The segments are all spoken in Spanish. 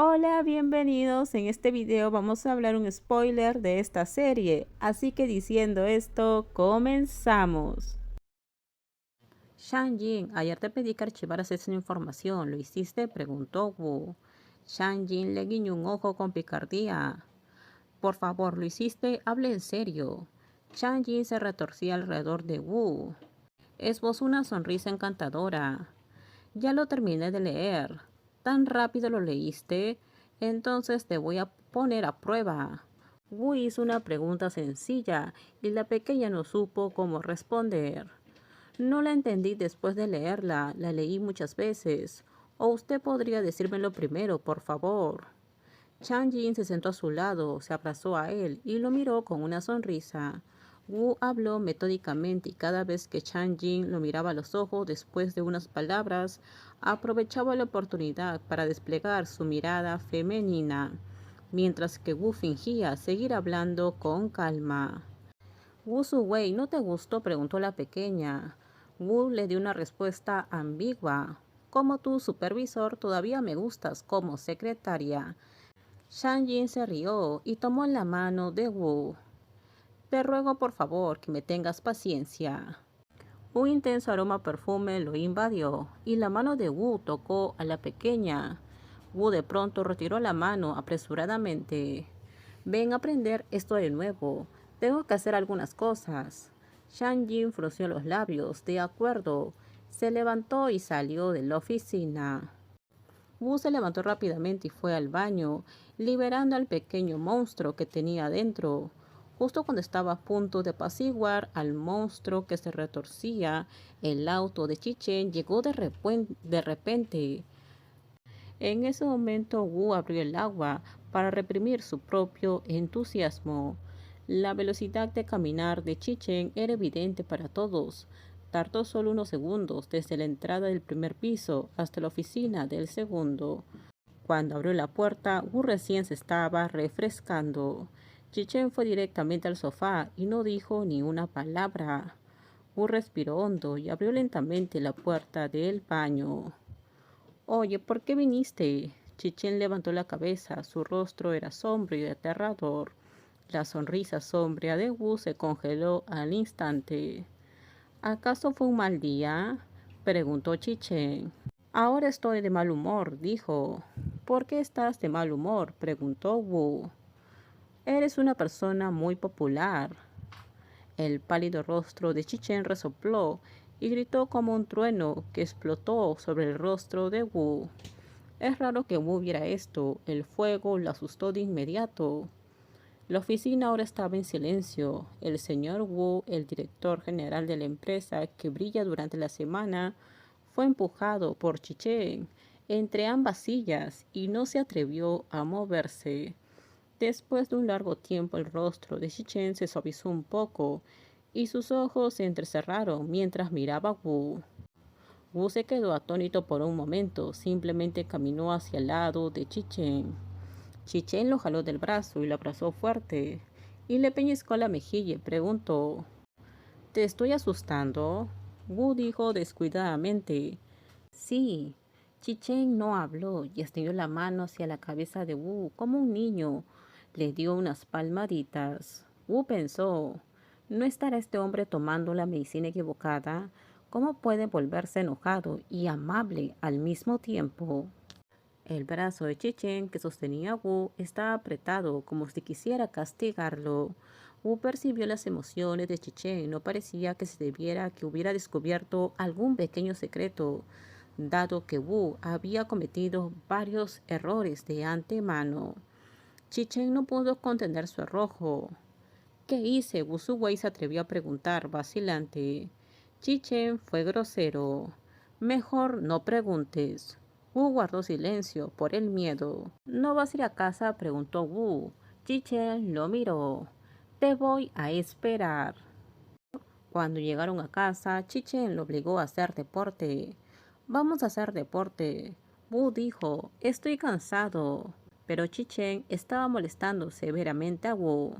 Hola, bienvenidos. En este video vamos a hablar un spoiler de esta serie. Así que diciendo esto, comenzamos. Shang-Jin, ayer te pedí que archivaras esa información. ¿Lo hiciste? Preguntó Wu. Shang-Jin le guiñó un ojo con picardía. Por favor, ¿lo hiciste? Hable en serio. Shang-Jin se retorcía alrededor de Wu. Esbozó una sonrisa encantadora. Ya lo terminé de leer. ¿Tan rápido lo leíste? Entonces te voy a poner a prueba. Wu hizo una pregunta sencilla y la pequeña no supo cómo responder. No la entendí después de leerla, la leí muchas veces. ¿O usted podría decírmelo primero, por favor? Chang Jin se sentó a su lado, se abrazó a él y lo miró con una sonrisa. Wu habló metódicamente y cada vez que Chang Jin lo miraba a los ojos después de unas palabras, aprovechaba la oportunidad para desplegar su mirada femenina, mientras que Wu fingía seguir hablando con calma. Wu Suwei, ¿no te gustó?, preguntó la pequeña. Wu le dio una respuesta ambigua. Como tu supervisor, todavía me gustas como secretaria. Shang Jin se rió y tomó la mano de Wu. Te ruego por favor que me tengas paciencia. Un intenso aroma a perfume lo invadió y la mano de Wu tocó a la pequeña. Wu de pronto retiró la mano apresuradamente. Ven a aprender esto de nuevo. Tengo que hacer algunas cosas. Shang Jin frunció los labios. De acuerdo. Se levantó y salió de la oficina. Wu se levantó rápidamente y fue al baño, liberando al pequeño monstruo que tenía dentro. Justo cuando estaba a punto de apaciguar al monstruo que se retorcía, el auto de Chichen llegó de repente. En ese momento Wu abrió el agua para reprimir su propio entusiasmo. La velocidad de caminar de Chichen era evidente para todos. Tardó solo unos segundos desde la entrada del primer piso hasta la oficina del segundo. Cuando abrió la puerta, Wu recién se estaba refrescando. Chichen fue directamente al sofá y no dijo ni una palabra. Wu respiró hondo y abrió lentamente la puerta del baño. Oye, ¿por qué viniste? Chichen levantó la cabeza, su rostro era sombrío y aterrador. La sonrisa sombría de Wu se congeló al instante. ¿Acaso fue un mal día?, preguntó Chichen. Ahora estoy de mal humor, dijo. ¿Por qué estás de mal humor?, preguntó Wu. Eres una persona muy popular. El pálido rostro de Chichen resopló y gritó como un trueno que explotó sobre el rostro de Wu. Es raro que Wu viera esto. El fuego lo asustó de inmediato. La oficina ahora estaba en silencio. El señor Wu, el director general de la empresa que brilla durante la semana, fue empujado por Chichen entre ambas sillas y no se atrevió a moverse. Después de un largo tiempo el rostro de Chichen se suavizó un poco y sus ojos se entrecerraron mientras miraba a Wu. Wu se quedó atónito por un momento, simplemente caminó hacia el lado de Chichen. Chichen lo jaló del brazo y lo abrazó fuerte y le pellizcó la mejilla y preguntó: ¿Te estoy asustando?, Wu dijo descuidadamente. Sí. Chichen no habló y extendió la mano hacia la cabeza de Wu como un niño. Le dio unas palmaditas. Wu pensó: ¿no estará este hombre tomando la medicina equivocada? ¿Cómo puede volverse enojado y amable al mismo tiempo? El brazo de Chichen que sostenía a Wu estaba apretado como si quisiera castigarlo. Wu percibió las emociones de Chichen. No parecía que se debiera a que hubiera descubierto algún pequeño secreto, dado que Wu había cometido varios errores de antemano. Chichen no pudo contener su arrojo. ¿Qué hice?, Wu Suwei se atrevió a preguntar, vacilante. Chichen fue grosero. Mejor no preguntes. Wu guardó silencio por el miedo. ¿No vas a ir a casa?, preguntó Wu. Chichen lo miró. Te voy a esperar. Cuando llegaron a casa, Chichen lo obligó a hacer deporte. Vamos a hacer deporte. Wu dijo: estoy cansado. Pero Chichen estaba molestando severamente a Wu.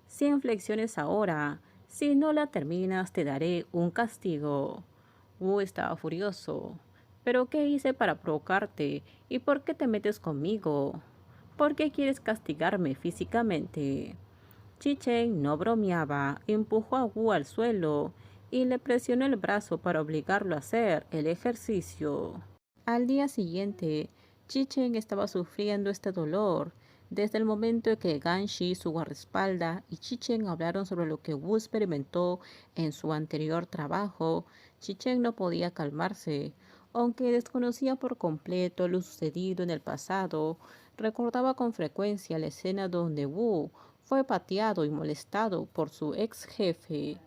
100 flexiones ahora. Si no la terminas, te daré un castigo. Wu estaba furioso. ¿Pero qué hice para provocarte? ¿Y por qué te metes conmigo? ¿Por qué quieres castigarme físicamente? Chichen no bromeaba, empujó a Wu al suelo y le presionó el brazo para obligarlo a hacer el ejercicio. Al día siguiente, Chichen estaba sufriendo este dolor. Desde el momento en que Ganshi, su guardaespaldas, y Chichen hablaron sobre lo que Wu experimentó en su anterior trabajo, Chichen no podía calmarse. Aunque desconocía por completo lo sucedido en el pasado, recordaba con frecuencia la escena donde Wu fue pateado y molestado por su ex jefe.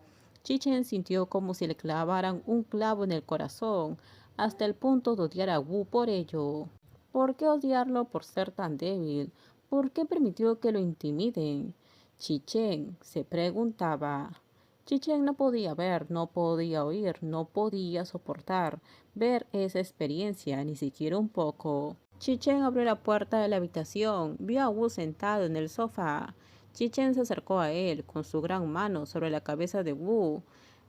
Chichen sintió como si le clavaran un clavo en el corazón, hasta el punto de odiar a Wu por ello. ¿Por qué odiarlo por ser tan débil? ¿Por qué permitió que lo intimiden? Chichen se preguntaba. Chichen no podía ver, no podía oír, no podía soportar ver esa experiencia, ni siquiera un poco. Chichen abrió la puerta de la habitación, vio a Wu sentado en el sofá. Chichen se acercó a él con su gran mano sobre la cabeza de Wu.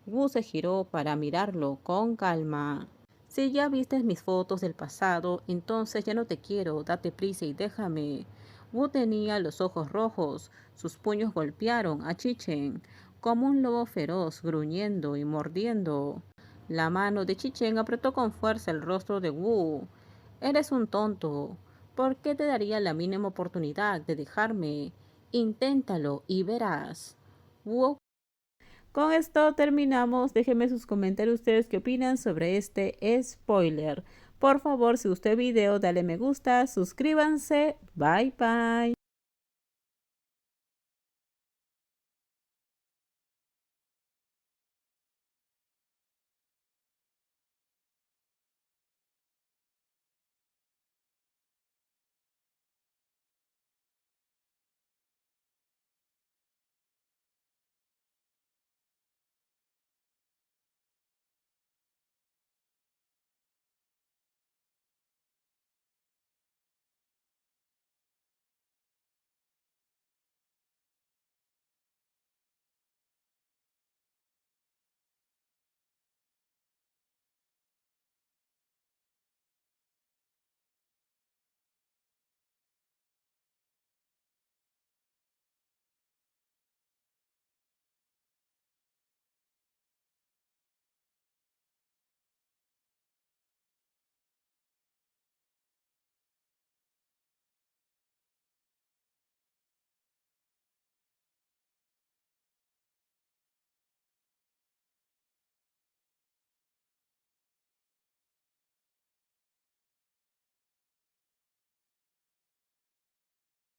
Wu se giró para mirarlo con calma. Si ya viste mis fotos del pasado, entonces ya no te quiero, date prisa y déjame. Wu tenía los ojos rojos, sus puños golpearon a Chichen como un lobo feroz, gruñendo y mordiendo. La mano de Chichen apretó con fuerza el rostro de Wu. Eres un tonto. ¿Por qué te daría la mínima oportunidad de dejarme? Inténtalo y verás. Wu. Con esto terminamos. Déjenme sus comentarios ustedes qué opinan sobre este spoiler. Por favor, si gustó el video, dale me gusta, suscríbanse. Bye bye.